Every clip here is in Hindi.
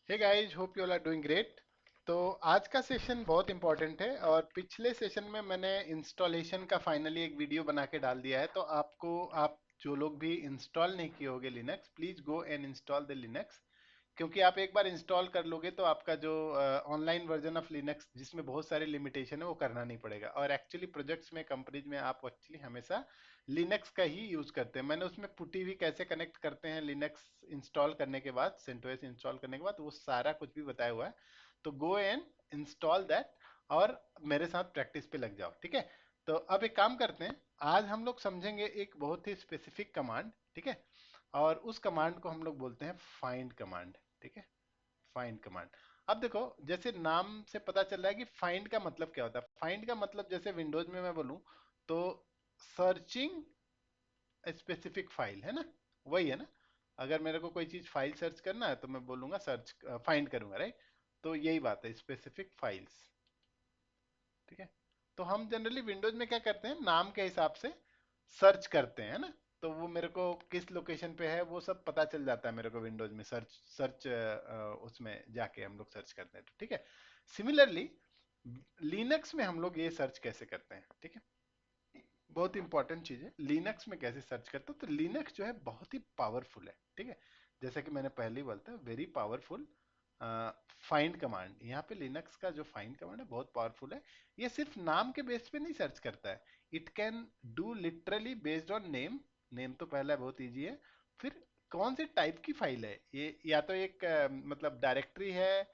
Hey guys, hope you all are doing great. तो आज का सेशन बहुत इंपॉर्टेंट है और पिछले सेशन में मैंने इंस्टॉलेशन का फाइनली एक वीडियो बना के डाल दिया है। तो आप जो लोग भी इंस्टॉल नहीं किए होगे Linux, please go and install the Linux. क्योंकि आप एक बार इंस्टॉल कर लोगे तो आपका जो ऑनलाइन वर्जन ऑफ लिनक्स जिसमें बहुत सारे लिमिटेशन है वो करना नहीं पड़ेगा। और एक्चुअली प्रोजेक्ट्स में, कंपनीज में आप एक्चुअली हमेशा लिनक्स का ही यूज करते हैं। मैंने उसमें पुटी भी कैसे कनेक्ट करते हैं लिनक्स इंस्टॉल करने के बाद, सेंटोस इंस्टॉल करने के बाद, वो सारा कुछ भी बताया हुआ है। तो गो एंड इंस्टॉल दैट और मेरे साथ प्रैक्टिस पे लग जाओ, ठीक है। तो अब एक काम करते हैं, आज हम लोग समझेंगे एक बहुत ही स्पेसिफिक कमांड, ठीक है। और उस कमांड को हम लोग बोलते हैं फाइंड कमांड, ठीक है। Find command. अब देखो, जैसे नाम से पता चल रहा है कि फाइंड का मतलब क्या होता है। फाइंड का मतलब जैसे विंडोज में मैं बोलूं तो सर्चिंग स्पेसिफिक फाइल है ना, वही है ना। अगर मेरे को कोई चीज फाइल सर्च करना है तो मैं बोलूंगा सर्च फाइंड करूंगा, राइट। तो यही बात है, स्पेसिफिक फाइल्स, ठीक है। तो हम जनरली विंडोज में क्या करते हैं, नाम के हिसाब से सर्च करते हैं ना। तो वो मेरे को किस लोकेशन पे है वो सब पता चल जाता है मेरे को विंडोज में, सर्च सर्च उसमें जाके हम लोग सर्च करते हैं, तो ठीक है। सिमिलरली लिनक्स में हम लोग ये सर्च कैसे करते हैं, ठीक है। बहुत इंपॉर्टेंट चीज है, लिनक्स में कैसे सर्च करते हो। तो लिनक्स जो है बहुत ही पावरफुल है, ठीक है। जैसा कि मैंने पहले ही बोलता है, वेरी पावरफुल फाइंड कमांड। यहाँ पे लिनक्स का जो फाइंड कमांड है बहुत पावरफुल है। ये सिर्फ नाम के बेस पे नहीं सर्च करता है, it can do literally based on name. Name तो पहला बहुत इजी है। फिर कौन से टाइप की फाइल है ये, या तो एक मतलब डायरेक्टरी है,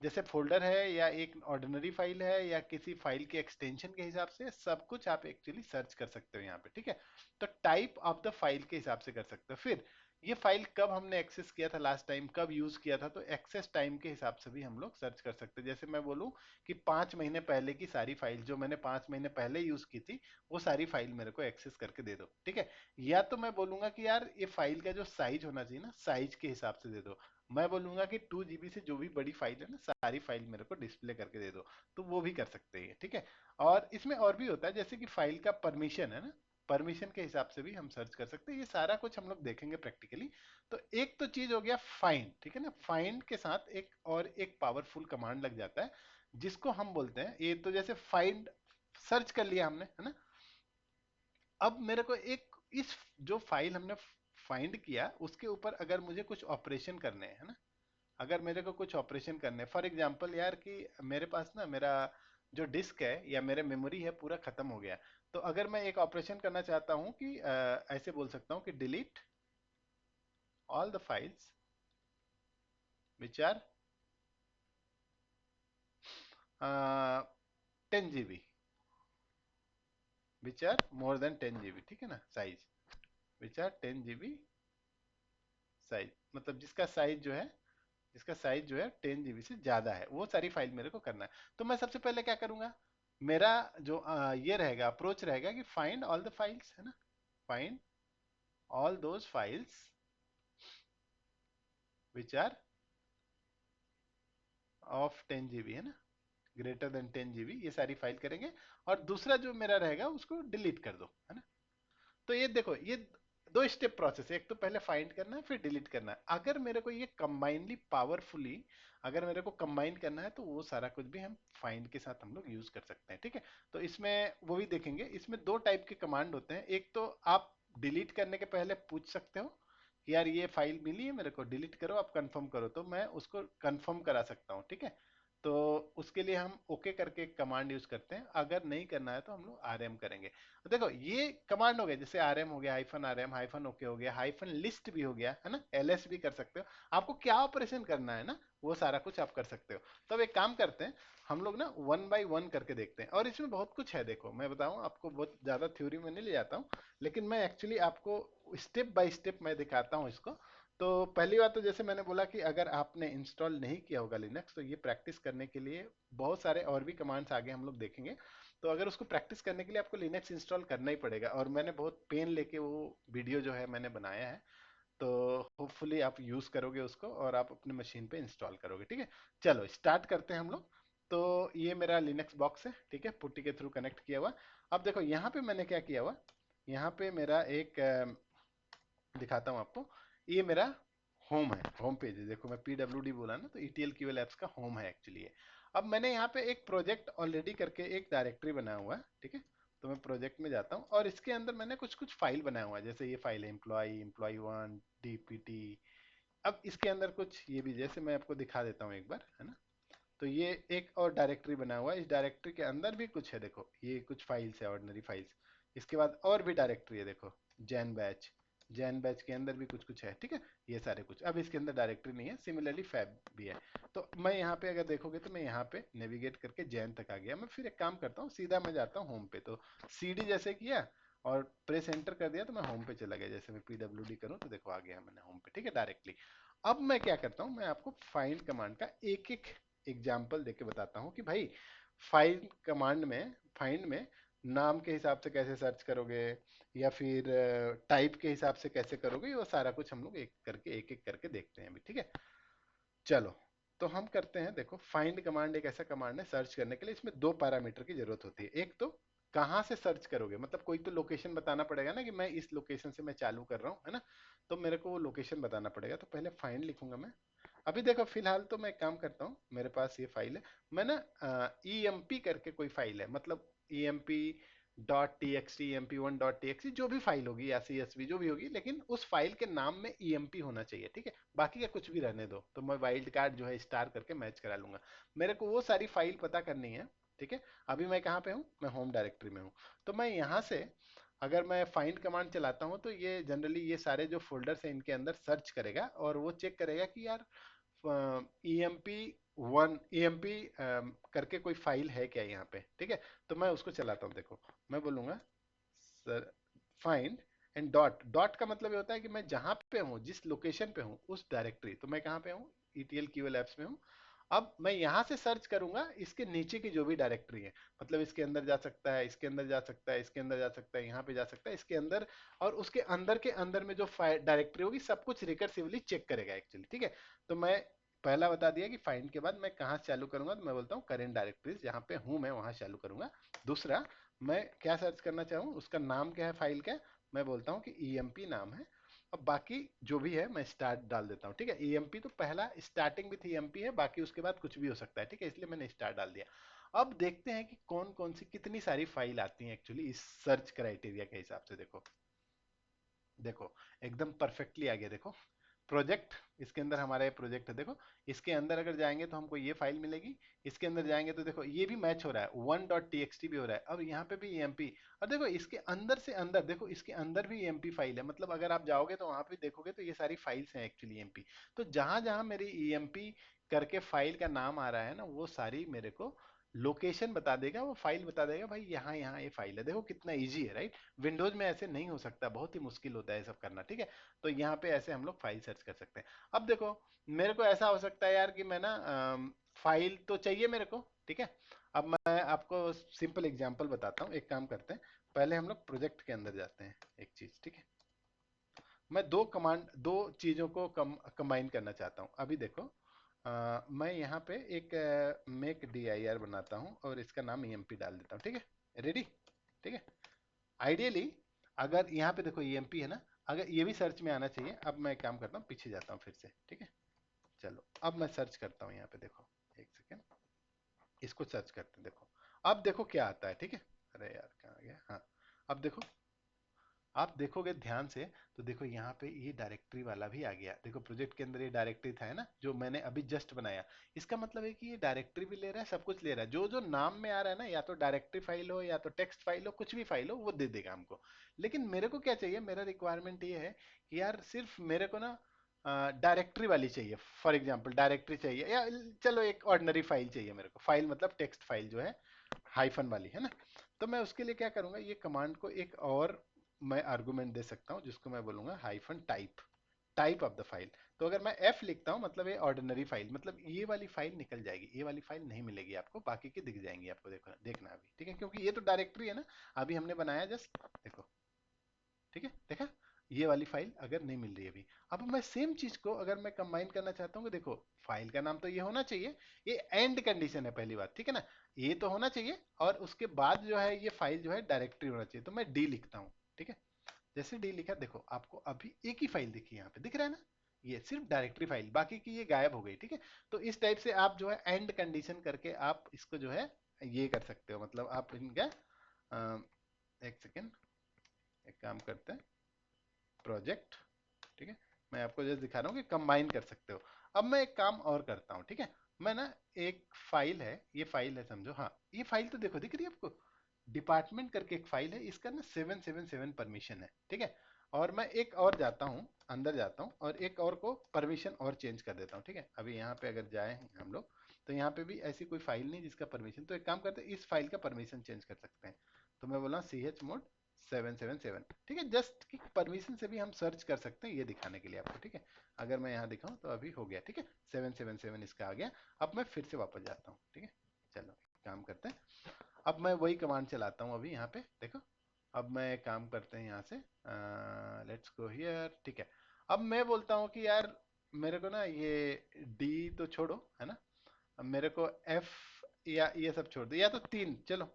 जैसे फोल्डर है, या एक ऑर्डिनरी फाइल है, या किसी फाइल के एक्सटेंशन के हिसाब से, सब कुछ आप एक्चुअली सर्च कर सकते हो यहाँ पे, ठीक है। तो टाइप ऑफ द फाइल के हिसाब से कर सकते हो। फिर ये फाइल कब हमने एक्सेस किया था लास्ट टाइम, कब यूज किया था, तो एक्सेस टाइम के हिसाब से भी हम लोग सर्च कर सकते हैं। जैसे मैं बोलूं कि 5 महीने पहले की सारी फाइल जो मैंने 5 महीने पहले यूज की थी, वो सारी फाइल मेरे को एक्सेस करके दे दो, ठीक है। या तो मैं बोलूंगा कि यार ये फाइल का जो साइज होना चाहिए ना, साइज के हिसाब से दे दो। मैं बोलूंगा कि 2 GB से जो भी बड़ी फाइल है ना, सारी फाइल मेरे को डिस्प्ले करके दे दो। तो वो भी कर सकते हैं, ठीक है। और इसमें और भी होता है, जैसे कि फाइल का परमिशन है ना, परमिशन के हिसाब से भी हम सर्च कर सकते हैं। ये सारा कुछ हम लोग देखेंगे प्रैक्टिकली। तो एक तो चीज हो गया फाइंड, ठीक है ना। फाइंड के साथ एक और एक पावरफुल कमांड लग जाता है, जिसको हम बोलते हैं, ये तो जैसे फाइंड सर्च कर लिया हमने, है ना। अब मेरे को एक इस जो फाइल हमने फाइंड किया उसके ऊपर अगर मुझे कुछ ऑपरेशन करने हैं, है ना। अगर मेरे को कुछ ऑपरेशन करने, फॉर एग्जांपल यार, कि मेरे पास ना मेरा जो डिस्क है या मेरे मेमोरी है पूरा खत्म हो गया। तो अगर मैं एक ऑपरेशन करना चाहता हूँ कि ऐसे बोल सकता हूँ कि delete all the files which are 10 GB, which are more than 10 GB, ठीक है ना, size which are 10 GB size, मतलब जिसका साइज जो है 10 GB से ज्यादा है, वो सारी फाइल मेरे को करना है। तो मैं सबसे पहले क्या करूंगा, मेरा जो ये रहेगा, अप्रोच रहेगा कि फाइंड ऑल द फाइल्स, है ना। Find all those files which are of 10 GB, है ना, ग्रेटर देन 10 GB, ये सारी फाइल करेंगे। और दूसरा जो मेरा रहेगा उसको डिलीट कर दो, है ना। तो ये देखो, ये दो स्टेप प्रोसेस है, एक तो पहले फाइंड करना है फिर डिलीट करना है। अगर मेरे को ये कंबाइनली पावरफुली अगर मेरे को कंबाइन करना है तो वो सारा कुछ भी हम फाइंड के साथ हम लोग यूज कर सकते हैं, ठीक है। तो इसमें वो भी देखेंगे, इसमें दो टाइप के कमांड होते हैं। एक तो आप डिलीट करने के पहले पूछ सकते हो कि यार ये फाइल मिली है मेरे को, डिलीट करो, आप कंफर्म करो, तो मैं उसको कंफर्म करा सकता हूँ, ठीक है। तो उसके लिए हम ओके करके एक कमांड यूज करते हैं। अगर नहीं करना है तो हम लोग आरएम करेंगे। तो देखो, ये कमांड हो गया, जैसे आरएम हो गया, हाइफन आरएम, हाइफन ओके हो गया, हाइफन लिस्ट भी हो गया, है ना, एलएस भी कर सकते हो। आपको क्या ऑपरेशन करना है ना, वो सारा कुछ आप कर सकते हो। तो अब एक काम करते हैं, हम लोग ना वन बाय वन करके देखते हैं। और इसमें बहुत कुछ है, देखो मैं बताऊं आपको, बहुत ज्यादा थ्योरी में नहीं ले जाता हूँ, लेकिन मैं एक्चुअली आपको स्टेप बाय स्टेप मैं दिखाता हूँ इसको। तो पहली बात तो जैसे मैंने बोला कि अगर आपने इंस्टॉल नहीं किया होगा लिनक्स, तो ये प्रैक्टिस करने के लिए बहुत सारे और भी कमांड्स आगे हम लोग देखेंगे। तो अगर उसको प्रैक्टिस करने के लिए आपको लिनक्स इंस्टॉल करना ही पड़ेगा, और मैंने बहुत पेन लेके वो वीडियो जो है मैंने बनाया है। तो होपफुली आप यूज करोगे उसको और आप अपने मशीन पे इंस्टॉल करोगे, ठीक है। चलो स्टार्ट करते हैं हम लोग। तो ये मेरा लिनक्स बॉक्स है, ठीक है, पुट्टी के थ्रू कनेक्ट किया हुआ। अब देखो यहाँ पे मैंने क्या किया हुआ, यहाँ पे मेरा एक दिखाता हूँ आपको, ये मेरा होम है, होम पेज है। देखो मैं पीडब्ल्यूडी बोला ना, तो ईटीएल क्यूएल एप्स का होम है एक्चुअली है। अब मैंने यहाँ पे एक प्रोजेक्ट ऑलरेडी करके एक डायरेक्टरी बनाया हुआ है, ठीक है। तो मैं प्रोजेक्ट में जाता हूँ और इसके अंदर मैंने कुछ कुछ फाइल बनाया हुआ है, जैसे ये फाइल है एम्प्लॉय, एम्प्लॉय वन, डीपीटी। अब इसके अंदर कुछ ये भी, जैसे मैं आपको दिखा देता हूँ एक बार, है ना। तो ये एक और डायरेक्टरी बना हुआ है, इस डायरेक्टरी के अंदर भी कुछ है, देखो ये कुछ फाइल्स है, ऑर्डिनरी फाइल्स। इसके बाद और भी डायरेक्टरी है, देखो जैन बैच, जैन बैच के अंदर भी कुछ कुछ है, ठीक है। ये सारे कुछ, अब इसके अंदर डायरेक्टरी नहीं है, सिमिलरली फैब भी है। तो मैं यहाँ पे अगर देखोगे तो मैं यहाँ पे नेविगेट करके जैन तक आ गया। मैं फिर एक काम करता हूँ, सीधा मैं जाता हूँ होम पे। तो सीडी जैसे किया और प्रेस एंटर कर दिया तो मैं होम पे चला गया। जैसे मैं पीडब्ल्यूडी करूँ तो देखो आ गया मैंने होम पे, ठीक है, डायरेक्टली। अब मैं क्या करता हूँ, मैं आपको फाइंड कमांड का एक एक एग्जाम्पल देके बताता हूँ कि भाई फाइंड कमांड में, फाइंड में नाम के हिसाब से कैसे सर्च करोगे, या फिर टाइप के हिसाब से कैसे करोगे, वो सारा कुछ हम लोग एक एक करके देखते हैं अभी, ठीक है। चलो, तो हम करते हैं। देखो फाइंड कमांड एक ऐसा कमांड है सर्च करने के लिए, इसमें दो पैरामीटर की जरूरत होती है। एक तो कहाँ से सर्च करोगे, मतलब कोई तो लोकेशन बताना पड़ेगा ना, कि मैं इस लोकेशन से मैं चालू कर रहा हूँ, है ना। तो मेरे को वो लोकेशन बताना पड़ेगा, तो पहले फाइंड लिखूंगा मैं। अभी देखो फिलहाल तो मैं एक काम करता हूँ, मेरे पास ये फाइल है। मैं ना ई एम पी करके कोई फाइल है, मतलब E M P dot T X T, M P one dot T X, जो भी फाइल होगी या सी एस वी जो भी होगी, लेकिन उस फाइल के नाम में ई एम पी होना चाहिए, ठीक है। बाकी का कुछ भी रहने दो, तो मैं वाइल्ड कार्ड जो है स्टार करके मैच करा लूंगा। मेरे को वो सारी फाइल पता करनी है, ठीक है। अभी मैं कहाँ पे हूँ, मैं होम डायरेक्टरी में हूँ। तो मैं यहाँ से अगर मैं फाइंड कमांड चलाता हूँ, तो ये जनरली ये सारे जो फोल्डर्स हैं इनके अंदर सर्च करेगा, और वो चेक करेगा कि यार E M P one, E M P करके कोई फाइल है क्या यहाँ पे, ठीक है। तो मैं उसको चलाता हूँ, देखो मैं बोलूंगा sir find and dot. Dot का मतलब ये होता है कि मैं जहां पे हूँ, जिस लोकेशन पे हूँ उस डायरेक्टरी। तो मैं कहाँ पे हूँ, ईटीएल क्यूएल एप्स में हूँ। अब मैं यहाँ से सर्च करूंगा इसके नीचे की जो भी डायरेक्टरी है, मतलब इसके अंदर जा सकता है, इसके अंदर जा सकता है, इसके अंदर जा सकता है, यहाँ पे जा सकता है, इसके अंदर, और उसके अंदर के अंदर में जो डायरेक्टरी होगी, सब कुछ रिकर्सिवली चेक करेगा एक्चुअली, ठीक है। तो मैं पहला बता दिया कि फाइंड के बाद मैं कहाँ से चालू करूंगा, तो मैं बोलता हूँ करेंट डायरेक्टरीज, जहाँ पे हूँ मैं वहां चालू करूंगा। दूसरा, मैं क्या सर्च करना चाहूँ, उसका नाम क्या है फाइल का, मैं बोलता हूँ कि ईएमपी नाम है। अब बाकी जो भी है मैं स्टार्ट डाल देता हूँ, ठीक है। ईएमपी तो पहला स्टार्टिंग विथ ईएमपी है, बाकी उसके बाद कुछ भी हो सकता है, ठीक है, इसलिए मैंने स्टार्ट डाल दिया। अब देखते हैं कि कौन कौन सी कितनी सारी फाइल आती हैं एक्चुअली इस सर्च क्राइटेरिया के हिसाब से। देखो देखो एकदम परफेक्टली आ गया, देखो प्रोजेक्ट, इसके अंदर हमारा ये प्रोजेक्ट है, देखो इसके अंदर अगर जाएंगे तो हमको ये फाइल मिलेगी। इसके अंदर जाएंगे तो देखो ये भी मैच हो रहा है, one dot T X T भी हो रहा है, अब यहाँ पे भी ईएमपी। और देखो इसके अंदर से अंदर, देखो इसके अंदर भी ईएमपी फाइल है, मतलब अगर आप जाओगे तो वहां पे देखोगे तो ये सारी फाइल्स हैं एक्चुअली ईएमपी। तो जहां जहां मेरी ईएमपी करके फाइल का नाम आ रहा है ना, वो सारी मेरे को लोकेशन बता देगा, वो फाइल बता देगा, भाई यहाँ यहाँ ये फाइल है। देखो कितना इजी है, राइट। विंडोज में ऐसे नहीं हो सकता, बहुत ही मुश्किल होता है सब करना, ठीक है। तो यहाँ पे ऐसे हम लोग फाइल सर्च कर सकते हैं। अब देखो मेरे को ऐसा हो सकता है यार कि मैं ना फाइल तो चाहिए मेरे को, ठीक है। अब मैं आपको सिंपल एग्जांपल बताता हूँ, एक काम करते हैं, पहले हम लोग प्रोजेक्ट के अंदर जाते हैं एक चीज, ठीक है। मैं दो कमांड, दो चीजों को कंबाइन करना चाहता हूँ। अभी देखो मैं यहाँ पे एक मेक डी आई आर बनाता हूँ और इसका नाम ईएमपी डाल देता हूँ, ठीक है। रेडी, ठीक है। आइडियली अगर यहाँ पे देखो ईएमपी है ना, अगर ये भी सर्च में आना चाहिए। अब मैं एक काम करता हूँ, पीछे जाता हूँ फिर से, ठीक है। चलो अब मैं सर्च करता हूँ यहाँ पे, देखो एक सेकेंड, इसको सर्च करते हैं, देखो अब देखो क्या आता है, ठीक है। अरे यार कहाँ गया, हाँ। अब देखो, आप देखोगे ध्यान से तो देखो यहाँ पे ये डायरेक्टरी वाला भी आ गया। देखो प्रोजेक्ट के अंदर ये डायरेक्टरी था, है ना, जो मैंने अभी जस्ट बनाया। इसका मतलब है कि ये डायरेक्टरी भी ले रहा है, सब कुछ ले रहा है। जो जो नाम में आ रहा है ना, या तो डायरेक्टरी फाइल हो या तो टेक्स्ट फाइल हो, कुछ भी फाइल हो वो दे देगा हमको। लेकिन मेरे को क्या चाहिए, मेरा रिक्वायरमेंट ये है कि यार सिर्फ मेरे को ना डायरेक्टरी वाली चाहिए। फॉर एग्जाम्पल डायरेक्टरी चाहिए, या चलो एक ऑर्डिनरी फाइल चाहिए मेरे को, फाइल मतलब टेक्स्ट फाइल जो है हाइफन वाली, है ना। तो मैं उसके लिए क्या करूंगा, ये कमांड को एक और मैं आर्गुमेंट दे सकता हूँ, जिसको मैं बोलूंगा hyphen type, type of the file. तो अगर मैं एफ लिखता हूँ मतलब ये ऑर्डिनरी फाइल, मतलब ये वाली फाइल निकल जाएगी, ये वाली फाइल नहीं मिलेगी आपको, बाकी की दिख जाएंगी आपको। देखो देखना अभी, ठीक है, क्योंकि ये तो डायरेक्टरी है ना, अभी हमने बनाया जस्ट, देखो, ठीक है, देखा। ये वाली फाइल अगर नहीं मिल रही है अभी। अब मैं सेम चीज को अगर मैं कंबाइन करना चाहता हूँ, देखो फाइल का नाम तो ये होना चाहिए, ये एंड कंडीशन है पहली बात, ठीक है ना। ये तो होना चाहिए, और उसके बाद जो है ये फाइल जो है डायरेक्टरी होना चाहिए। तो मैं डी लिखता हूँ, ठीक है। जैसे डी लिखा, देखो आपको अभी एक ही फाइल दिखी, यहाँ पे दिख रहा है ना, ये सिर्फ डायरेक्टरी फाइल, बाकी की ये गायब हो गई, ठीक है। तो इस टाइप से आप जो है एंड कंडीशन करके आप इसको जो है ये कर सकते हो, मतलब आप इनका एक सेकेंड, एक काम करते हैं, प्रोजेक्ट, ठीक है। मैं आपको जस्ट दिखा रहा हूँ कि कंबाइन कर सकते हो। अब मैं एक काम और करता हूँ, ठीक है। मैं ना एक फाइल है, ये फाइल है समझो, हाँ ये फाइल तो देखो दिख रही है आपको, डिपार्टमेंट करके एक फाइल है, इसका ना 777 परमिशन है, ठीक है। और मैं एक और जाता हूँ, अंदर जाता हूँ और एक और को परमिशन और चेंज कर देता हूँ, ठीक है। अभी यहाँ पे अगर जाए हम लोग तो यहाँ पे भी ऐसी कोई फाइल नहीं जिसका परमिशन, तो एक काम करते हैं, इस फाइल का परमिशन चेंज कर सकते हैं। तो मैं बोला सी एच मोड 777, ठीक है। जस्ट कि परमिशन से भी हम सर्च कर सकते हैं, ये दिखाने के लिए आपको, ठीक है। अगर मैं यहाँ दिखाऊँ तो अभी हो गया, ठीक है, 777 इसका आ गया। अब मैं फिर से वापस जाता हूँ, ठीक है। चलो काम करते हैं, अब मैं वही कमांड चलाता हूँ अभी यहाँ पे देखो। अब मैं काम करते हैं यहाँ से, लेट्स गो हियर, ठीक है। अब मैं बोलता हूँ कि यार मेरे को ना ये डी तो छोड़ो, है ना, अब मेरे को एफ या ये सब छोड़ दो, या तो तीन, चलो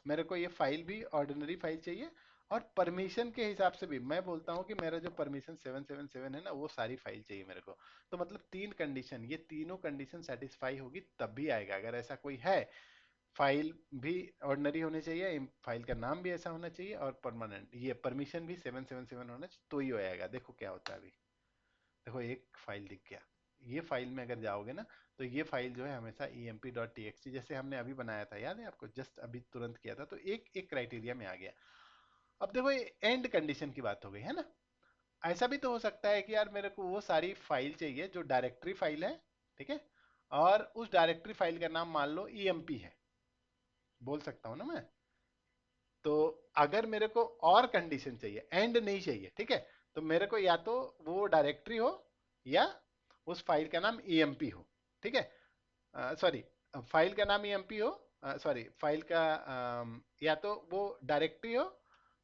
मेरे को ये फाइल भी ऑर्डिनरी फाइल चाहिए, और परमिशन के हिसाब से भी मैं बोलता हूँ कि मेरा जो परमिशन 777 है ना, वो सारी फाइल चाहिए मेरे को। तो मतलब तीन कंडीशन, ये तीनों कंडीशन सेटिस्फाई होगी तब भी आएगा, अगर ऐसा कोई है। फाइल भी ऑर्डिनरी होनी चाहिए, फाइल का नाम भी ऐसा होना चाहिए, और परमानेंट ये परमिशन भी 777 होना चाहिए, तो ही होएगा। देखो क्या होता है अभी, देखो एक फाइल दिख गया। ये फाइल में अगर जाओगे ना, तो ये फाइल जो है हमेशा emp.txt जैसे हमने अभी बनाया था, याद है आपको, जस्ट अभी तुरंत किया था, तो एक एक क्राइटेरिया में आ गया। अब देखो ये एंड कंडीशन की बात हो गई है ना। ऐसा भी तो हो सकता है कि यार मेरे को वो सारी फाइल चाहिए जो डायरेक्टरी फाइल है, ठीक है, और उस डायरेक्टरी फाइल का नाम मान लो emp है, बोल सकता हूँ ना मैं। तो अगर मेरे को और कंडीशन चाहिए, एंड नहीं चाहिए, ठीक है, तो मेरे को या तो वो डायरेक्टरी हो, या उस फाइल का नाम emp हो, ठीक है। सॉरी, फाइल का नाम emp हो, सॉरी फाइल का या तो वो डायरेक्टरी हो,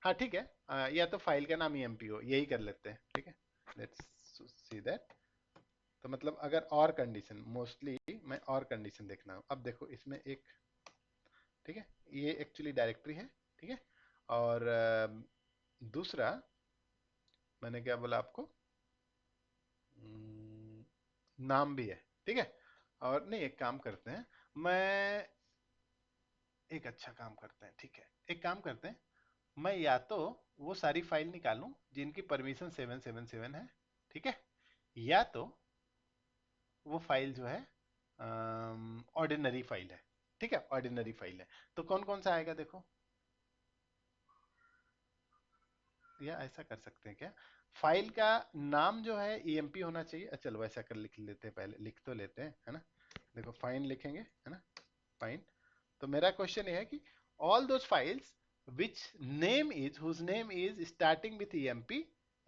हाँ ठीक है, या तो फाइल का नाम emp हो, यही कर लेते हैं, ठीक है। Let's see that. तो मतलब अगर और कंडीशन, मोस्टली मैं और कंडीशन देखना हूँ। अब देखो इसमें एक, ठीक है, ये एक्चुअली डायरेक्टरी है, ठीक है। और दूसरा मैंने क्या बोला आपको, नाम भी है, ठीक है। और नहीं, एक काम करते हैं, मैं एक अच्छा काम करते हैं, ठीक है, एक काम करते हैं, मैं या तो वो सारी फाइल निकालूं जिनकी परमिशन 777 है, ठीक है, या तो वो फाइल जो है ऑर्डिनरी फाइल है, ठीक है, ऑर्डिनरी फाइल है। तो कौन कौन सा आएगा देखो, या ऐसा कर सकते हैं क्या, फाइल का नाम जो है emp होना चाहिए। चलो वैसा कर लिख लेते हैं, पहले लिख तो लेते हैं, है ना। देखो फाइन लिखेंगे, है ना, फाइन। तो मेरा क्वेश्चन ये है कि all those files which name is whose name is starting with emp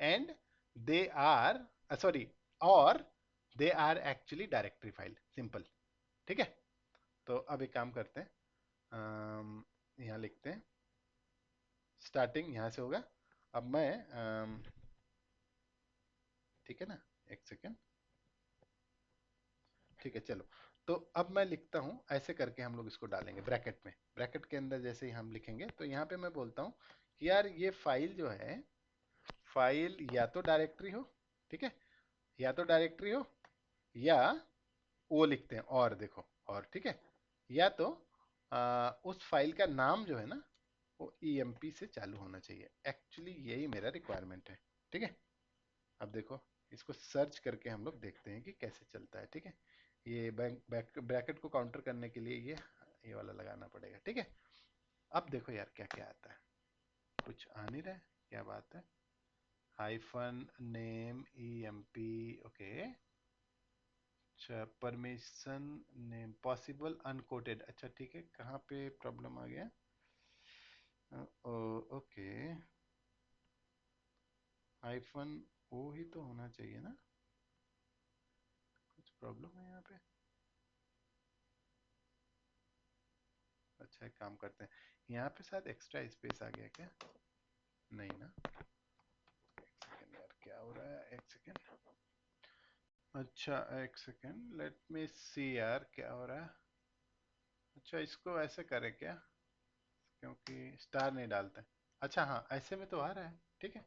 and they are sorry, or they are actually directory file, simple, ठीक है। तो अब एक काम करते हैं, यहाँ लिखते हैं स्टार्टिंग, यहाँ से होगा। अब मैं ठीक है ना, एक सेकेंड, ठीक है चलो। तो अब मैं लिखता हूँ, ऐसे करके हम लोग इसको डालेंगे ब्रैकेट में, ब्रैकेट के अंदर जैसे ही हम लिखेंगे तो यहाँ पे मैं बोलता हूँ कि यार ये फाइल जो है, फाइल या तो डायरेक्टरी हो, ठीक है, या तो डायरेक्टरी हो, या वो लिखते हैं और, देखो और, ठीक है, या तो उस फाइल का नाम जो है ना, वो emp से चालू होना चाहिए। एक्चुअली यही मेरा रिक्वायरमेंट है, ठीक है। अब देखो इसको सर्च करके हम लोग देखते हैं कि कैसे चलता है, ठीक है। ये ब्रैकेट को काउंटर करने के लिए ये वाला लगाना पड़ेगा, ठीक है। अब देखो यार क्या क्या आता है, कुछ आ नहीं रहा है, क्या बात है, हाइफन नेम emp, ओके, अच्छा परमिशन नेम पॉसिबल अनकोटेड, अच्छा ठीक है, कहाँ पे प्रॉब्लम आ गया, ओके, हाइफन ओ ही तो होना चाहिए ना, कुछ प्रॉब्लम है यहाँ पे। अच्छा एक काम करते हैं, यहाँ पे शायद एक्स्ट्रा स्पेस आ गया क्या, नहीं ना, एक सेकेंड यार क्या हो रहा है, एक सेकेंड, अच्छा एक सेकेंड, लेट मी सी यार क्या हो रहा है। अच्छा इसको ऐसे करें क्या, क्योंकि स्टार नहीं डालते, अच्छा हाँ ऐसे में तो आ रहा है, ठीक है,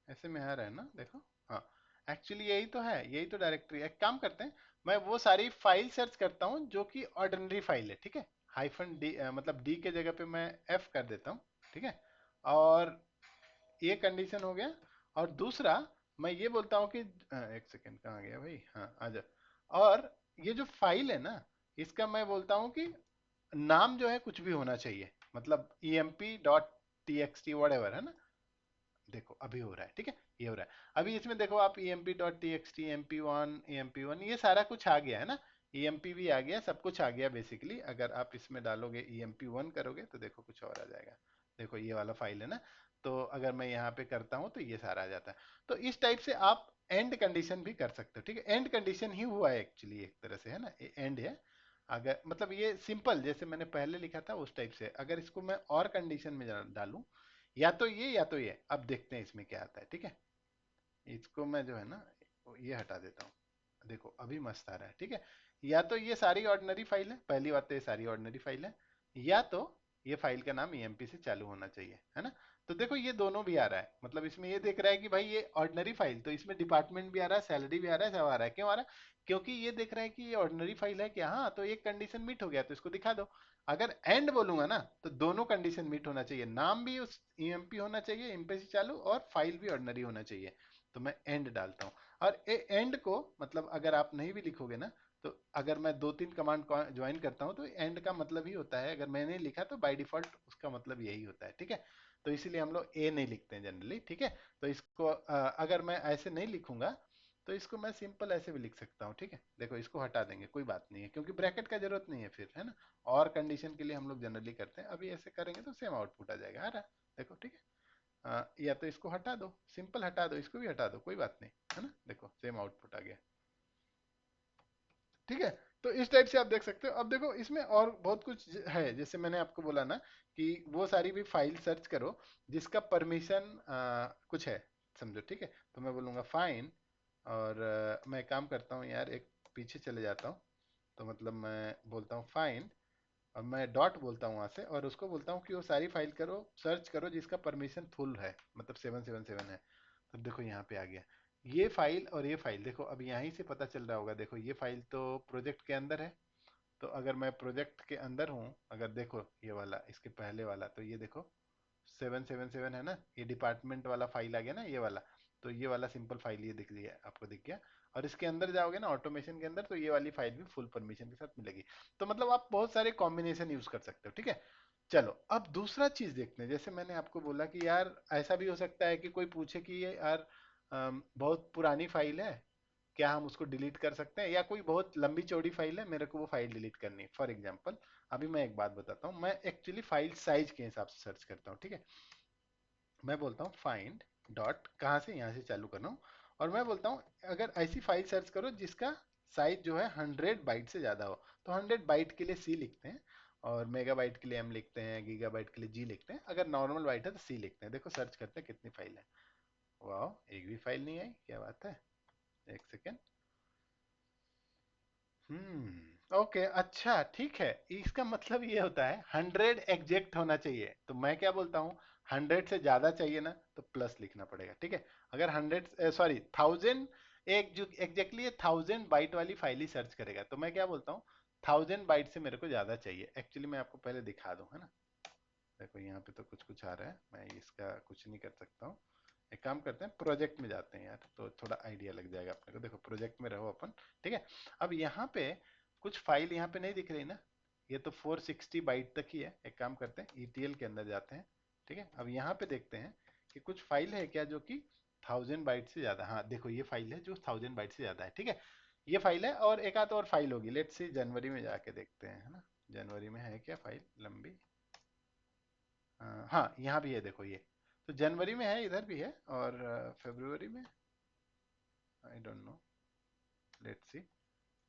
ऐसे में आ रहा है ना, देखो, हाँ एक्चुअली यही तो है, यही तो डायरेक्टरी है। एक काम करते हैं, मैं वो सारी फाइल सर्च करता हूँ जो कि ऑर्डिनरी फाइल है, ठीक है। हाइफन डी, मतलब डी के जगह पे मैं एफ कर देता हूँ, ठीक है। और ये कंडीशन हो गया। और दूसरा, मैं ये बोलता हूँ कि एक सेकेंड, कहाँ गया भाई, हाँ आ जा। और ये जो फाइल है ना, इसका मैं बोलता हूँ कि नाम जो है कुछ भी होना चाहिए, मतलब emp.txt whatever है ना। देखो अभी हो रहा है, ठीक है, ये हो रहा है। अभी इसमें देखो आप emp.txt, emp1, emp1, ये सारा कुछ आ गया है ना। emp भी आ गया, सब कुछ आ गया बेसिकली। अगर आप इसमें डालोगे emp1 करोगे तो देखो कुछ और आ जाएगा। देखो ये वाला फाइल है ना। तो अगर मैं यहाँ पे करता हूँ तो ये सारा आ जाता है। तो इस टाइप से आप एंड कंडीशन भी कर सकते हो, ठीक है। एंड कंडीशन ही हुआ है एक्चुअली, एक तरह से है ना, एंड है। अगर मतलब ये सिंपल जैसे मैंने पहले लिखा था उस टाइप से, अगर इसको मैं और कंडीशन में डालूं, या तो ये या तो ये, अब देखते हैं इसमें क्या आता है, ठीक है। इसको मैं जो है ना, ये हटा देता हूँ। देखो अभी मस्त आ रहा है, ठीक है। या तो ये सारी ऑर्डिनरी फाइल है, पहली बात तो ये सारी ऑर्डिनरी फाइल है, या तो ये फाइल का नाम ईएमपी से चालू होना चाहिए, है ना। तो देखो ये दोनों भी आ रहा है, मतलब इसमें ये देख रहा है कि भाई ये ऑर्डिनरी फाइल, तो इसमें डिपार्टमेंट भी आ रहा है, सैलरी भी आ रहा है, सब आ रहा है। क्यों आ रहा है? क्योंकि ये देख रहा है कि ये ऑर्डिनरी फाइल है क्या, हाँ, तो एक कंडीशन मीट हो गया तो इसको दिखा दो। अगर एंड बोलूंगा ना, तो दोनों कंडीशन मीट होना चाहिए, नाम भी उस ईएमपी होना चाहिए, एमपी से चालू, और फाइल भी ऑर्डिनरी होना चाहिए। तो मैं एंड डालता हूँ। और एंड को मतलब अगर आप नहीं भी लिखोगे ना, तो अगर मैं दो तीन कमांड ज्वाइन करता हूँ तो एंड का मतलब ही होता है, अगर मैंने लिखा तो बाय डिफॉल्ट उसका मतलब यही होता है, ठीक है। तो इसीलिए हम लोग ए नहीं लिखते हैं जनरली, ठीक है। तो इसको अगर मैं ऐसे नहीं लिखूंगा, तो इसको मैं सिंपल ऐसे भी लिख सकता हूँ, ठीक है। देखो इसको हटा देंगे, कोई बात नहीं है, क्योंकि ब्रैकेट का जरूरत नहीं है फिर, है ना। और कंडीशन के लिए हम लोग जनरली करते हैं, अभी ऐसे करेंगे तो सेम आउटपुट आ जाएगा, आ रहा है, देखो, ठीक है। या तो इसको हटा दो, सिंपल हटा दो, इसको भी हटा दो, कोई बात नहीं, है ना। देखो सेम आउटपुट आ गया, ठीक है। तो इस टाइप से आप देख सकते हो। अब देखो इसमें और बहुत कुछ है, जैसे मैंने आपको बोला ना कि वो सारी भी फाइल सर्च करो जिसका परमिशन कुछ है, समझो, ठीक है। तो मैं बोलूँगा फाइन, और मैं काम करता हूँ यार, एक पीछे चले जाता हूँ। तो मतलब मैं बोलता हूँ फाइन, और मैं डॉट बोलता हूँ वहां से, और उसको बोलता हूँ कि वो सारी फाइल करो, सर्च करो जिसका परमिशन फुल है, मतलब 777 है। तो देखो यहाँ पे आ गया ये फाइल और ये फाइल। देखो अब यहीं से पता चल रहा होगा, देखो ये फाइल तो प्रोजेक्ट के अंदर है। तो अगर मैं प्रोजेक्ट के अंदर हूँ, अगर देखो ये वाला, इसके पहले वाला, तो ये देखो 777 है ना, ये डिपार्टमेंट वाला फाइल आ गया ना, ये वाला। तो ये वाला सिंपल फाइल ये दिख गया, आपको दिख गया। और इसके अंदर जाओगे ना ऑटोमेशन के अंदर, तो ये वाली फाइल भी फुल परमिशन के साथ मिलेगी। तो मतलब आप बहुत सारे कॉम्बिनेशन यूज कर सकते हो, ठीक है। चलो अब दूसरा चीज देखते हैं। जैसे मैंने आपको बोला कि यार ऐसा भी हो सकता है कि कोई पूछे कि ये यार बहुत पुरानी फाइल है, क्या हम उसको डिलीट कर सकते हैं, या कोई बहुत लंबी चौड़ी फाइल है, मेरे को वो फाइल डिलीट करनी है, फॉर एग्जांपल। अभी मैं एक बात बताता हूँ, मैं एक्चुअली फाइल साइज के हिसाब से सर्च करता हूँ, ठीक है। मैं बोलता हूँ फाइंड डॉट, कहाँ से, यहाँ से चालू कर रहा हूँ। और मैं बोलता हूँ अगर ऐसी फाइल सर्च करो जिसका साइज जो है 100 बाइट से ज़्यादा हो। तो 100 बाइट के लिए सी लिखते हैं, और मेगाबाइट के लिए एम लिखते हैं, गीगाबाइट के लिए जी लिखते हैं, अगर नॉर्मल बाइट है तो सी लिखते हैं। देखो सर्च करते हैं कितनी फाइल है। वाह, एक भी फाइल नहीं आई, क्या बात है। एक सेकेंड। ओके, अच्छा ठीक है। इसका मतलब ये होता है 100 एग्जैक्ट होना चाहिए। तो मैं क्या बोलता हूँ, 100 से ज्यादा चाहिए ना, तो प्लस लिखना पड़ेगा, ठीक है। अगर 100, सॉरी 1000, एक जो एग्जैक्टली 1000 बाइट वाली फाइल ही सर्च करेगा, तो मैं क्या बोलता हूँ, 1000 बाइट से मेरे को ज्यादा चाहिए। एक्चुअली मैं आपको पहले दिखा दूं, है ना। देखो यहाँ पे तो कुछ कुछ आ रहा है, मैं इसका कुछ नहीं कर सकता हूँ। एक काम करते हैं, प्रोजेक्ट में जाते हैं यार, तो थोड़ा आइडिया लग जाएगा अपने को। देखो प्रोजेक्ट में रहो अपन, ठीक है। अब यहाँ पे कुछ फाइल यहाँ पे नहीं दिख रही ना, ये तो 460 बाइट तक ही है। एक काम करते हैं, ईटीएल के अंदर जाते हैं, ठीक है। अब यहाँ पे देखते हैं कि कुछ फाइल है क्या जो कि 1000 बाइट से ज्यादा। हाँ देखो ये फाइल है जो 1000 बाइट से ज्यादा है, ठीक है। ये फाइल है, और एक आध और फाइल होगी, लेट्स सी जनवरी में जाके देखते हैं, है ना। जनवरी में है क्या फाइल लंबी? हाँ यहाँ भी है, देखो ये तो जनवरी में है, इधर भी है, और फरवरी में, I don't know, let's see,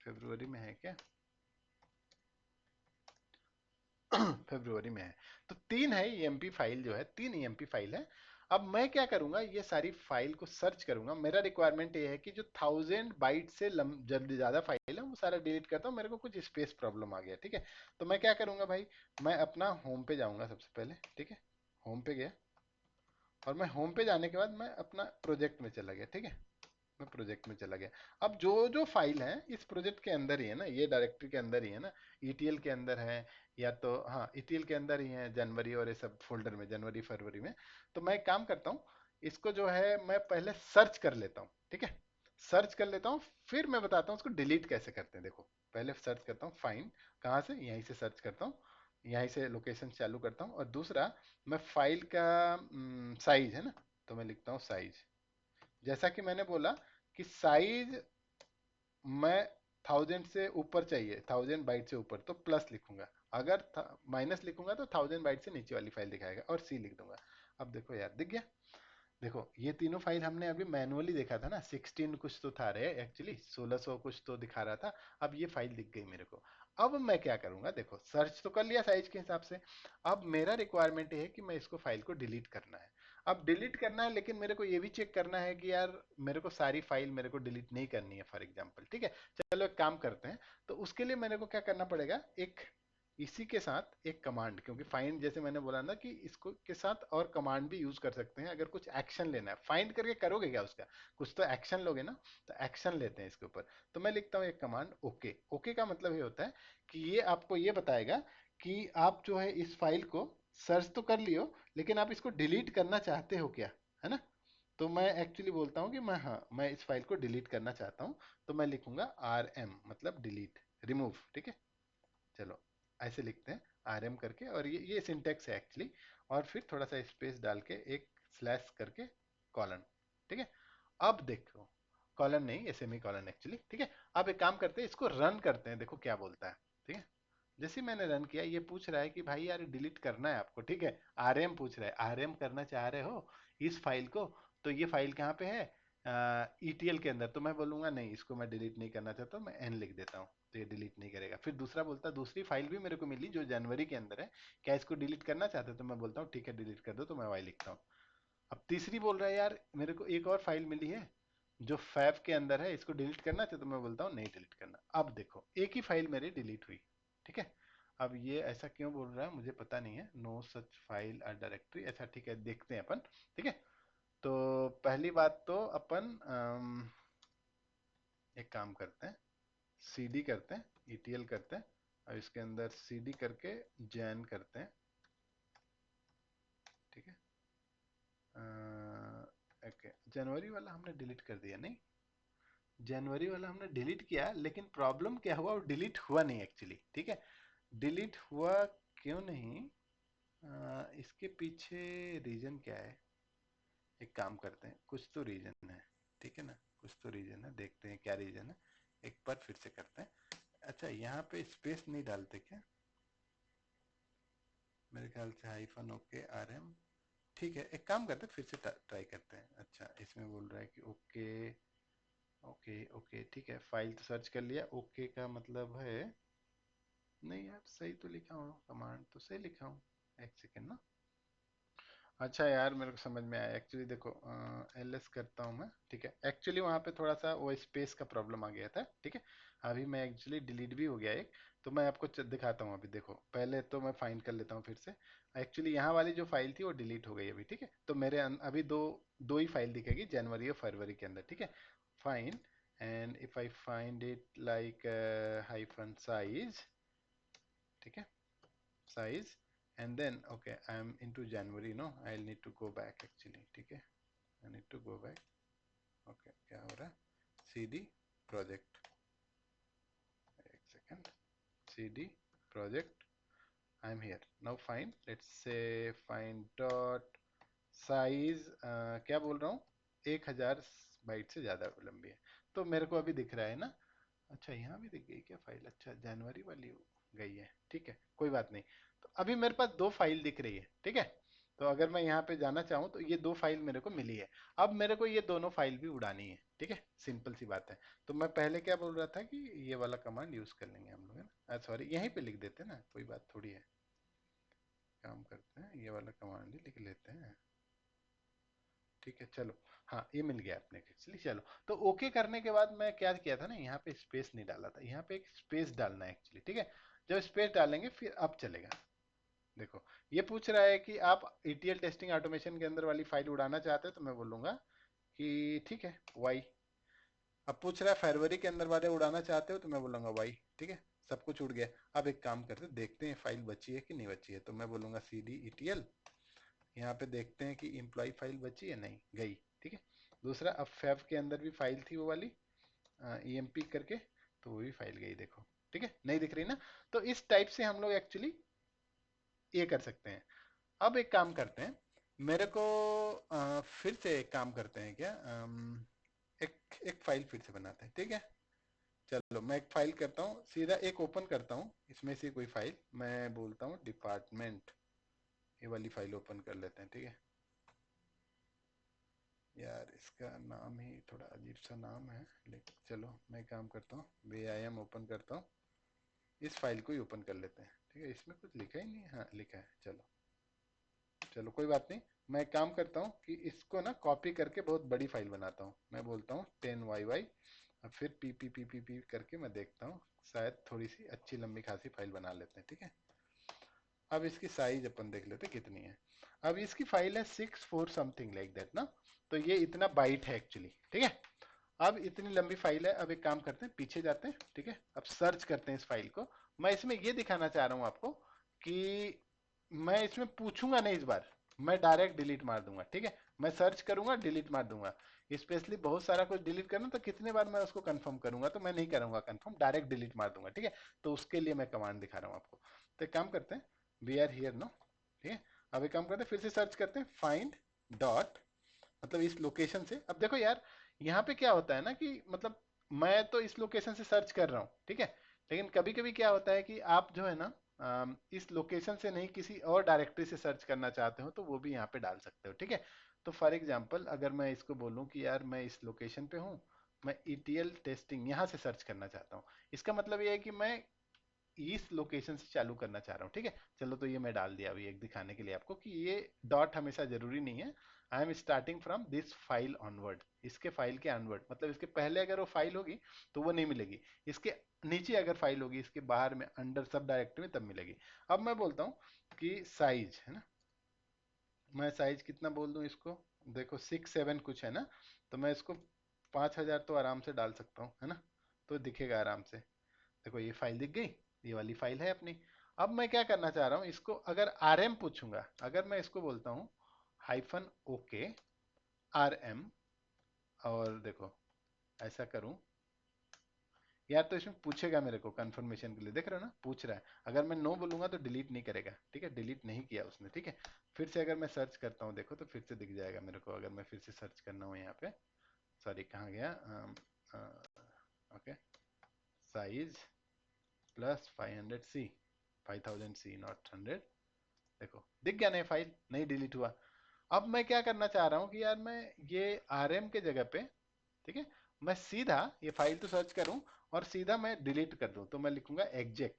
फरवरी में है क्या? फरवरी में है। तो तीन है ईएमपी फाइल, जो है तीन ईएमपी फाइल है। अब मैं क्या करूंगा, ये सारी फाइल को सर्च करूंगा। मेरा रिक्वायरमेंट ये है कि जो 1000 बाइट से जल्दी ज्यादा फाइल है वो सारा डिलीट करता हूँ, मेरे को कुछ स्पेस प्रॉब्लम आ गया, ठीक है। तो मैं क्या करूंगा भाई, मैं अपना होम पे जाऊंगा सबसे पहले, ठीक है। होम पे गया, और मैं होम पे जाने के बाद मैं अपना प्रोजेक्ट में चला गया, ठीक है। मैं प्रोजेक्ट में चला गया। अब जो जो फाइल है इस प्रोजेक्ट के अंदर ही है ना, ये डायरेक्टरी के अंदर ही है ना, ईटीएल के अंदर है, या तो हाँ ईटीएल के अंदर ही है, जनवरी और ये सब फोल्डर में, जनवरी फरवरी में। तो मैं एक काम करता हूँ, इसको जो है मैं पहले सर्च कर लेता हूँ, ठीक है, सर्च कर लेता हूँ, फिर मैं बताता हूँ उसको डिलीट कैसे करते हैं। देखो पहले सर्च करता हूँ, फाइंड कहाँ से, यहीं से सर्च करता हूँ, यहीं से लोकेशन चालू करता हूँ, और दूसरा मैं फाइल का साइज है ना, तो मैं लिखता हूँ साइज। जैसा कि मैंने बोला कि साइज मैं 1000 से ऊपर चाहिए, 1000 बाइट से ऊपर, तो प्लस लिखूंगा। अगर माइनस लिखूंगा तो 1000 बाइट से नीचे वाली फाइल दिखाएगा, और सी लिख दूंगा। अब देखो यार, दिख गया। देखो ये तीनों फाइल हमने अभी मैनुअली देखा था ना, 16 कुछ तो था रे, एक्चुअली 1600 कुछ तो दिखा रहा था। अब ये फाइल दिख गई मेरे को। अब मैं क्या करूंगा, देखो सर्च तो कर लिया साइज के हिसाब से। अब मेरा रिक्वायरमेंट है कि मैं इसको फाइल को डिलीट करना है। अब डिलीट करना है, लेकिन मेरे को ये भी चेक करना है कि यार मेरे को सारी फाइल मेरे को डिलीट नहीं करनी है, फॉर एग्जांपल, ठीक है। चलो एक काम करते हैं। तो उसके लिए मेरे को क्या करना पड़ेगा, एक इसी के साथ एक कमांड, क्योंकि फाइंड जैसे मैंने बोला ना कि इसको के साथ और कमांड भी यूज कर सकते हैं अगर कुछ एक्शन लेना है। फाइंड करके करोगे क्या उसका, कुछ तो एक्शन लोगे ना, तो एक्शन लेते हैं इसके ऊपर। तो मैं लिखता हूँ एक कमांड ओके। ओके का मतलब ये होता है कि ये आपको ये बताएगा कि आप जो है इस फाइल को सर्च तो कर लियो, लेकिन आप इसको डिलीट करना चाहते हो क्या, है ना। तो मैं एक्चुअली बोलता हूँ कि मैं, हाँ मैं इस फाइल को डिलीट करना चाहता हूँ। तो मैं लिखूंगा आर एम, मतलब डिलीट, रिमूव, ठीक है। चलो ऐसे लिखते हैं आर एम करके, और ये सिंटेक्स है एक्चुअली। और फिर थोड़ा सा स्पेस डाल के एक स्लैश करके कॉलन, ठीक है। अब देखो, कॉलन नहीं, ये सेमी कॉलन एक्चुअली, ठीक है। अब एक काम करते हैं, इसको रन करते हैं, देखो क्या बोलता है, ठीक है। जैसे ही मैंने रन किया, ये पूछ रहा है कि भाई यार डिलीट करना है आपको, ठीक है। आरएम पूछ रहा है, आरएम करना चाह रहे हो इस फाइल को। तो ये फाइल कहाँ पे है, ईटीएल के अंदर। तो मैं बोलूंगा नहीं, इसको मैं डिलीट नहीं करना चाहता हूँ, मैं एन लिख देता हूँ, तो ये डिलीट नहीं करेगा। फिर दूसरा बोलता, दूसरी फाइल भी मेरे को मिली जो जनवरी के अंदर है, क्या इसको डिलीट करना चाहते हो, तो मैं बोलता हूँ ठीक है डिलीट कर दो, तो मैं वाई लिखता हूँ। अब तीसरी बोल रहा है यार मेरे को एक और फाइल मिली है जो फैब के अंदर है, इसको डिलीट करना चाहिए, तो मैं बोलता हूँ नहीं डिलीट करना। अब देखो एक ही फाइल मेरी डिलीट हुई, ठीक है। अब ये ऐसा क्यों बोल रहा है मुझे पता नहीं है, नो सच फाइल और डायरेक्टरी, अच्छा ठीक है देखते हैं अपन, ठीक है। तो पहली बात तो अपन एक काम करते हैं, सीडी करते हैं, ईटीएल करते हैं, और इसके अंदर सीडी करके जैन करते हैं, ठीक है। ओके, जनवरी वाला हमने डिलीट कर दिया नहीं, जनवरी वाला हमने डिलीट किया, लेकिन प्रॉब्लम क्या हुआ, वो डिलीट हुआ नहीं एक्चुअली, ठीक है। डिलीट हुआ क्यों नहीं, इसके पीछे रीजन क्या है। एक काम करते हैं, कुछ तो रीजन है, ठीक है ना, कुछ तो रीजन है, देखते हैं क्या रीजन है। एक बार फिर से करते हैं। अच्छा यहाँ पे स्पेस नहीं डालते क्या, मेरे ख्याल से हाइफन ओके आर एम, ठीक है। एक काम करते हैं, फिर से ट्राई करते हैं। अच्छा इसमें बोल रहा है कि ओके, ओके ओके ठीक है, फाइल तो सर्च कर लिया, ओके का मतलब है, नहीं यार सही तो लिखा हूँ, कमांड तो सही लिखा हूँ, एक सेकेंड ना। अच्छा यार मेरे को समझ में आया एक्चुअली, देखो एल एस करता हूँ मैं, ठीक है। एक्चुअली वहाँ पे थोड़ा सा वो स्पेस का प्रॉब्लम आ गया था, ठीक है। अभी मैं एक्चुअली डिलीट भी हो गया एक। तो मैं आपको दिखाता हूँ अभी, देखो पहले तो मैं फाइंड कर लेता हूँ फिर से। एक्चुअली यहाँ वाली जो फाइल थी वो डिलीट हो गई अभी, ठीक है। तो मेरे अभी दो दो ही फाइल दिखेगी, जनवरी और फरवरी के अंदर, ठीक है। Fine, and if I find it like hyphen size, ठीक है, size, and then okay I am into January, no I'll need to go back actually, ठीक है। I need to go back, okay क्या हो रहा है, cd project, एक second, cd project, I am here now, find, let's say find dot size, क्या बोल रहा हूँ, 1000 बाइट से ज्यादा लंबी है। तो मेरे को अभी दिख रहा है ना, अच्छा यहाँ भी दिख गई क्या फाइल, अच्छा जनवरी वाली गई है, ठीक है कोई बात नहीं। तो अभी मेरे पास दो फाइल दिख रही है, ठीक है। तो अगर मैं यहाँ पे जाना चाहूँ तो ये दो फाइल मेरे को मिली है। अब मेरे को ये दोनों फाइल भी उड़ानी है, ठीक है, सिंपल सी बात है। तो मैं पहले क्या बोल रहा था कि ये वाला कमांड यूज कर लेंगे हम लोग, है ना, सॉरी यहीं पे लिख देते हैं ना, कोई बात थोड़ी है। काम करते हैं, ये वाला कमांड ही लिख लेते हैं, ठीक है चलो। हाँ ये मिल गया अपने को एक्चुअली, चलो। तो ओके करने के बाद मैं क्या किया था ना, यहाँ पे स्पेस नहीं डाला था, यहाँ पे एक स्पेस डालना है एक्चुअली, ठीक है। जब स्पेस डालेंगे फिर अब चलेगा। देखो ये पूछ रहा है कि आप ETL टेस्टिंग ऑटोमेशन के अंदर वाली फाइल उड़ाना चाहते हैं, तो मैं बोलूंगा कि ठीक है वाई। अब पूछ रहा है फरवरी के अंदर वाले उड़ाना चाहते हो, तो मैं बोलूंगा वाई, ठीक है, सब कुछ उड़ गया। अब एक काम करते देखते हैं फाइल बची है कि नहीं बची है, तो मैं बोलूंगा C D E T L, यहाँ पे देखते हैं कि एम्प्लॉय फाइल बची है, नहीं गई, ठीक है। दूसरा, अब फैब के अंदर भी फाइल थी वो वाली ई एम पी करके, तो वो भी फाइल गई, देखो, ठीक है, नहीं दिख रही ना। तो इस टाइप से हम लोग एक्चुअली ये कर सकते हैं। अब एक काम करते हैं, मेरे को फिर से एक काम करते हैं क्या, एक एक फाइल फिर से बनाते हैं, ठीक है। चलो मैं एक फाइल करता हूँ, सीधा एक ओपन करता हूँ इसमें से कोई फाइल, मैं बोलता हूँ डिपार्टमेंट, ये वाली फाइल ओपन कर लेते हैं, ठीक है। यार इसका नाम ही थोड़ा अजीब सा नाम है, लेकिन चलो मैं काम करता हूँ, वे आई एम ओपन करता हूँ, इस फाइल को ही ओपन कर लेते हैं, ठीक है। इसमें कुछ लिखा ही नहीं है, हाँ लिखा है, चलो चलो कोई बात नहीं। मैं एक काम करता हूँ कि इसको ना कॉपी करके बहुत बड़ी फाइल बनाता हूँ, मैं बोलता हूँ 10YY, अब फिर P P P P P करके मैं देखता हूँ, शायद थोड़ी सी अच्छी लंबी खासी फाइल बना लेते हैं, ठीक है। अब इसकी साइज अपन देख लेते हैं कितनी है। अब इसकी फाइल है 64 समथिंग लाइक दैट ना, तो ये इतना बाइट है एक्चुअली, ठीक है। अब इतनी लंबी फाइल है, अब एक काम करते हैं पीछे जाते हैं, ठीक है, अब सर्च करते हैं इस फाइल को। मैं इसमें ये दिखाना चाह रहा हूँ आपको कि मैं इसमें पूछूंगा नहीं इस बार, मैं डायरेक्ट डिलीट मार दूंगा, ठीक है। मैं सर्च करूंगा, डिलीट मार दूंगा। स्पेशली बहुत सारा कुछ डिलीट करना, तो कितने बार मैं उसको कंफर्म करूंगा, तो मैं नहीं करूंगा कंफर्म, डायरेक्ट डिलीट मार दूंगा, ठीक है। तो उसके लिए मैं कमांड दिखा रहा हूँ आपको। तो एक काम करते हैं, वी आर हियर नो, ठीक है। अब एक काम करते हैं, फिर से सर्च करते हैं, फाइंड डॉट, मतलब इस लोकेशन से। अब देखो यार, यहाँ पे क्या होता है ना कि मतलब मैं तो इस लोकेशन से सर्च कर रहा हूँ, ठीक है। लेकिन कभी कभी क्या होता है कि आप जो है ना इस लोकेशन से नहीं किसी और डायरेक्टरी से सर्च करना चाहते हो, तो वो भी यहाँ पे डाल सकते हो, ठीक है। तो फॉर एग्जांपल अगर मैं इसको बोलूँ कि यार मैं इस लोकेशन पे हूँ, मैं ईटीएल टेस्टिंग यहाँ से सर्च करना चाहता हूँ, इसका मतलब ये है कि मैं इस लोकेशन से चालू करना चाह रहा हूँ, ठीक है। चलो तो ये मैं डाल दिया अभी एक दिखाने के लिए आपको कि ये डॉट हमेशा जरूरी नहीं है। I am starting from this file onward, इसके फाइल के ऑनवर्ड, मतलब इसके पहले अगर वो फाइल होगी तो वो नहीं मिलेगी, इसके नीचे अगर फाइल होगी, इसके बाहर में अंडर सब डायरेक्टरी में, तब मिलेगी। अब मैं बोलता हूँ कि साइज है ना, मैं साइज कितना बोल दूं इसको, देखो 6 7 कुछ है ना, तो मैं इसको 5000 तो आराम से डाल सकता हूँ, है ना, तो दिखेगा आराम से। देखो ये फाइल दिख गई, ये वाली फाइल है अपनी। अब मैं क्या करना चाह रहा हूँ, इसको अगर आरएम पूछूंगा, अगर मैं इसको बोलता हूँ हाइफन ओके आरएम, और देखो ऐसा करूं, यार तो इसमें पूछेगा मेरे को कंफर्मेशन के लिए, देख रहे हो ना पूछ रहा है। अगर मैं नो बोलूंगा तो डिलीट नहीं करेगा, ठीक है, डिलीट नहीं किया उसने, ठीक है। फिर से अगर मैं सर्च करता हूँ, देखो तो फिर से दिख जाएगा मेरे को, अगर मैं फिर से सर्च करना हो यहाँ पे, सॉरी कहाँ गया, okay, size plus 500 c, 5000 c not 100, देखो दिख गया, नहीं फाइल नहीं डिलीट हुआ। अब मैं क्या करना चाह रहा हूँ कि यार मैं ये आरएम के जगह पे, ठीक है, मैं सीधा ये फाइल तो सर्च करूं और सीधा मैं डिलीट कर दूं, तो मैं लिखूंगा एग्जेक,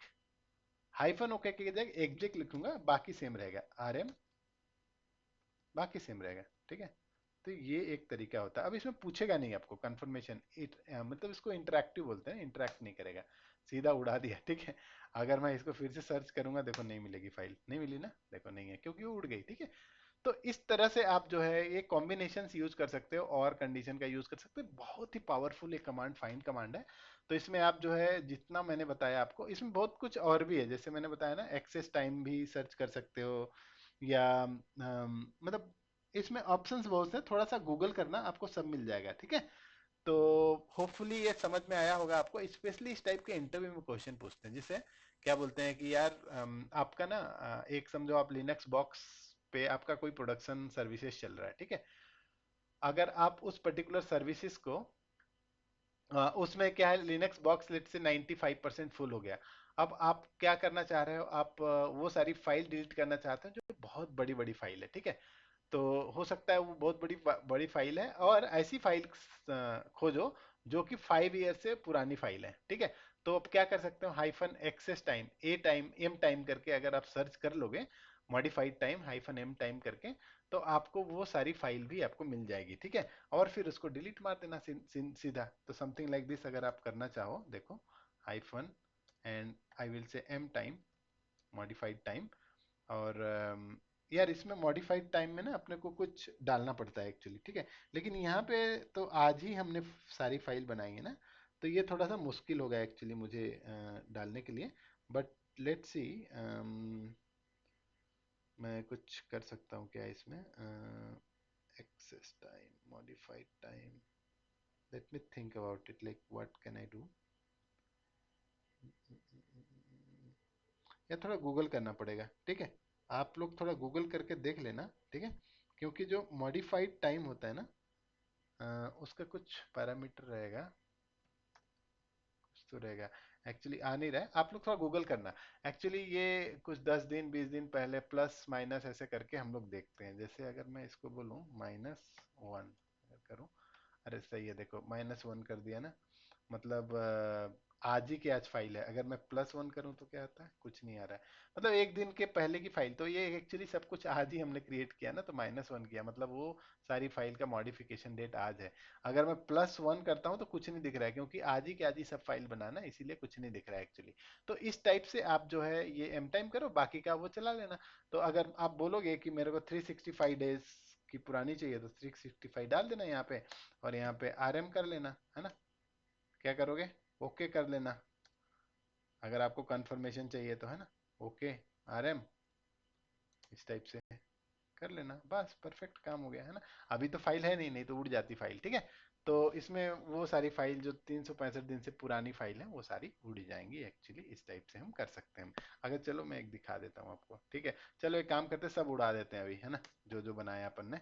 हाइफन ओके की जगह एग्जेक लिखूंगा, बाकी सेम रहेगा, आरएम बाकी सेम रहेगा, ठीक है। तो ये एक तरीका होता है। अब इसमें पूछेगा नहीं आपको कंफर्मेशन, मतलब इसको इंटरेक्टिव बोलते हैं, इंटरेक्ट नहीं करेगा, सीधा उड़ा दिया, ठीक है। अगर मैं इसको फिर से सर्च करूंगा, देखो नहीं मिलेगी फाइल, नहीं मिली ना, देखो नहीं है क्योंकि वो उड़ गई, ठीक है। तो इस तरह से आप जो है ये कॉम्बिनेशन यूज कर सकते हो और कंडीशन का यूज कर सकते हो, बहुत ही पावरफुल एक कमांड फाइंड कमांड है। तो इसमें आप जो है जितना मैंने बताया आपको, इसमें बहुत कुछ और भी है, जैसे मैंने बताया ना एक्सेस टाइम भी सर्च कर सकते हो, या मतलब इसमें ऑप्शंस बहुत से, थोड़ा सा गूगल करना आपको सब मिल जाएगा, ठीक है। तो होपफुली ये समझ में आया होगा आपको। स्पेशली इस टाइप के इंटरव्यू में क्वेश्चन पूछते हैं, जिसे क्या बोलते हैं कि यार आपका ना एक समझो आप लिनक्स बॉक्स पे आपका कोई प्रोडक्शन सर्विसेज चल रहा है, ठीक है। अगर आप उस पर्टिकुलर सर्विसेज को उसमें क्या है, लिनक्स बॉक्स लेट से 95% फुल हो गया। अब आप क्या करना चाह रहे हो, आप वो सारी फाइल डिलीट करना चाहते हो जो बहुत बड़ी बड़ी फाइल है, ठीक है। तो हो सकता है वो बहुत बड़ी बड़ी फाइल है, और ऐसी फाइल खोजो जो कि 5 ईयर से पुरानी फाइल है, ठीक है। तो अब क्या कर सकते हो, hyphen access time, A time M time करके अगर आप सर्च कर लोगे, modified time hyphen M time करके, तो आपको वो सारी फाइल भी आपको मिल जाएगी, ठीक है। और फिर उसको डिलीट मार देना सीधा। तो समथिंग लाइक दिस अगर आप करना चाहो, देखो hyphen and I will say M time, modified time, और यार इसमें मॉडिफाइड टाइम में ना अपने को कुछ डालना पड़ता है एक्चुअली, ठीक है। लेकिन यहाँ पे तो आज ही हमने सारी फाइल बनाई है ना, तो ये थोड़ा सा मुश्किल होगा एक्चुअली मुझे डालने के लिए। बट लेट्स सी, मैं कुछ कर सकता हूँ क्या इसमें। Access time, modified time, let me think about it, like what can I do. या थोड़ा गूगल करना पड़ेगा, ठीक है। आप लोग थोड़ा गूगल करके देख लेना, ठीक है। क्योंकि जो मॉडिफाइड टाइम होता है ना, उसका कुछ पैरामीटर रहेगा, कुछ तो रहेगा। एक्चुअली आ नहीं रहा है, आप लोग थोड़ा गूगल करना। एक्चुअली ये कुछ 10 दिन 20 दिन पहले प्लस माइनस ऐसे करके हम लोग देखते हैं। जैसे अगर मैं इसको बोलूँ -1 अगर करूँ, अरे सही है, देखो -1 कर दिया ना, मतलब आज ही की आज फाइल है। अगर मैं +1 करूं तो क्या आता है, कुछ नहीं आ रहा है। मतलब एक दिन के पहले की फाइल, तो ये एक्चुअली सब कुछ आज ही हमने क्रिएट किया ना, तो -1 किया, मतलब वो सारी फाइल का मॉडिफिकेशन डेट आज है। अगर मैं +1 करता हूं तो कुछ नहीं दिख रहा है, क्योंकि आज ही के आज ही सब फाइल बनाना, इसीलिए कुछ नहीं दिख रहा है एक्चुअली। तो इस टाइप से आप जो है ये एम टाइम करो, बाकी का वो चला लेना। तो अगर आप बोलोगे कि मेरे को 365 डेज की पुरानी चाहिए, तो 365 डाल देना यहाँ पे, और यहाँ पे RM कर लेना, है ना। क्या करोगे, ओके कर लेना, अगर आपको कंफर्मेशन चाहिए तो, है ना। ओके, RM, इस टाइप से कर लेना, बस परफेक्ट काम हो गया, है ना। अभी तो फाइल है नहीं, नहीं तो उड़ जाती फाइल, ठीक है। तो इसमें वो सारी फाइल जो 365 दिन से पुरानी फाइल है वो सारी उड़ जाएंगी एक्चुअली। इस टाइप से हम कर सकते हैं। अगर चलो मैं एक दिखा देता हूँ आपको, ठीक है। चलो एक काम करते हैं, सब उड़ा देते हैं अभी, है ना, जो जो बनाया अपन ने।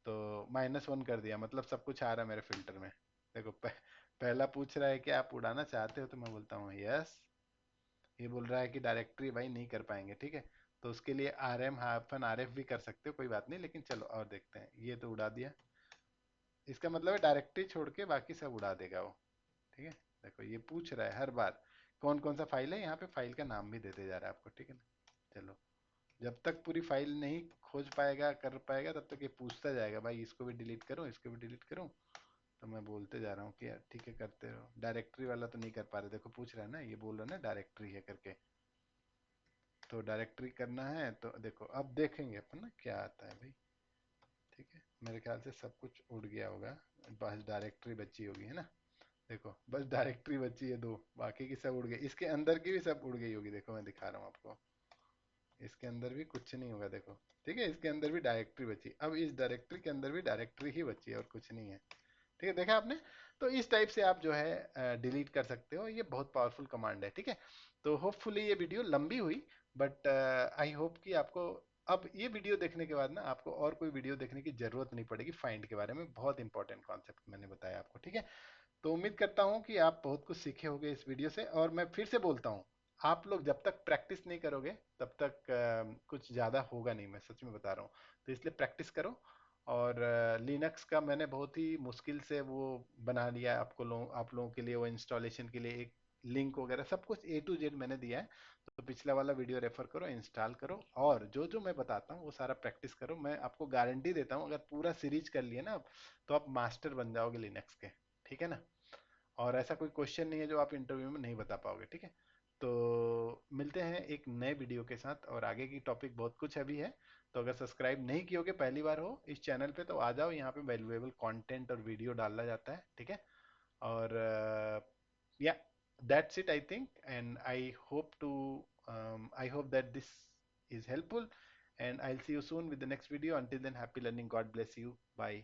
तो -1 कर दिया, मतलब सब कुछ आ रहा है मेरे फिल्टर में। देखो पहला पूछ रहा है कि आप उड़ाना चाहते हो, तो मैं बोलता हूँ यस। ये बोल रहा है कि डायरेक्टरी भाई नहीं कर पाएंगे, ठीक है। तो उसके लिए RM-RF भी कर सकते हो, कोई बात नहीं, लेकिन चलो और देखते हैं। ये तो उड़ा दिया, इसका मतलब है डायरेक्टरी छोड़ के बाकी सब उड़ा देगा वो, ठीक है। देखो ये पूछ रहा है हर बार कौन कौन सा फाइल है, यहाँ पे फाइल का नाम भी देते जा रहा है आपको, ठीक है ना। चलो, जब तक पूरी फाइल नहीं खोज पाएगा, कर पाएगा, तब तक ये पूछता जाएगा भाई इसको भी डिलीट करूँ, इसको भी डिलीट करूँ। तो मैं बोलते जा रहा हूँ कि यार ठीक है करते रहो। डायरेक्टरी वाला तो नहीं कर पा रहे, देखो पूछ रहा है ना, ये बोल रहा है ना डायरेक्टरी है करके। तो डायरेक्टरी करना है, तो देखो अब देखेंगे अपन ना क्या आता है भाई, ठीक है। मेरे ख्याल से सब कुछ उड़ गया होगा, बस डायरेक्टरी बची होगी, है ना। देखो बस डायरेक्टरी बची है दो, बाकी की सब उड़ गई, इसके अंदर की भी सब उड़ गई होगी। देखो मैं दिखा रहा हूँ आपको, इसके अंदर भी कुछ नहीं होगा, देखो, ठीक है। इसके अंदर भी डायरेक्टरी बची, अब इस डायरेक्टरी के अंदर भी डायरेक्टरी ही बची है और कुछ नहीं है, ठीक है। देखा आपने। तो इस टाइप से आप जो है डिलीट कर सकते हो, ये बहुत पावरफुल कमांड है, ठीक है। तो होपफुली ये वीडियो लंबी हुई, बट आई होप कि आपको अब ये वीडियो देखने के बाद ना आपको और कोई वीडियो देखने की जरूरत नहीं पड़ेगी। फाइंड के बारे में बहुत इंपॉर्टेंट कॉन्सेप्ट मैंने बताया आपको, ठीक है। तो उम्मीद करता हूँ कि आप बहुत कुछ सीखे होंगे इस वीडियो से। और मैं फिर से बोलता हूँ, आप लोग जब तक प्रैक्टिस नहीं करोगे तब तक कुछ ज़्यादा होगा नहीं, मैं सच में बता रहा हूँ। तो इसलिए प्रैक्टिस करो। और लिनक्स का मैंने बहुत ही मुश्किल से वो बना लिया है आप लोगों के लिए, वो इंस्टॉलेशन के लिए एक लिंक वगैरह सब कुछ A to Z मैंने दिया है। तो पिछला वाला वीडियो रेफर करो, इंस्टॉल करो, और जो जो मैं बताता हूँ वो सारा प्रैक्टिस करो। मैं आपको गारंटी देता हूँ, अगर पूरा सीरीज कर लिए ना आप, तो आप मास्टर बन जाओगे लिनक्स के, ठीक है ना। और ऐसा कोई क्वेश्चन नहीं है जो आप इंटरव्यू में नहीं बता पाओगे, ठीक है। तो मिलते हैं एक नए वीडियो के साथ, और आगे की टॉपिक बहुत कुछ अभी है। तो अगर सब्सक्राइब नहीं किए, पहली बार हो इस चैनल पे, तो आ जाओ, यहाँ पे वैल्यूएबल कंटेंट और वीडियो डाला जाता है, ठीक है। और या that's it I think, and I hope that this is helpful, and I'll see you soon with the next video. Until then, happy learning, god bless you, bye.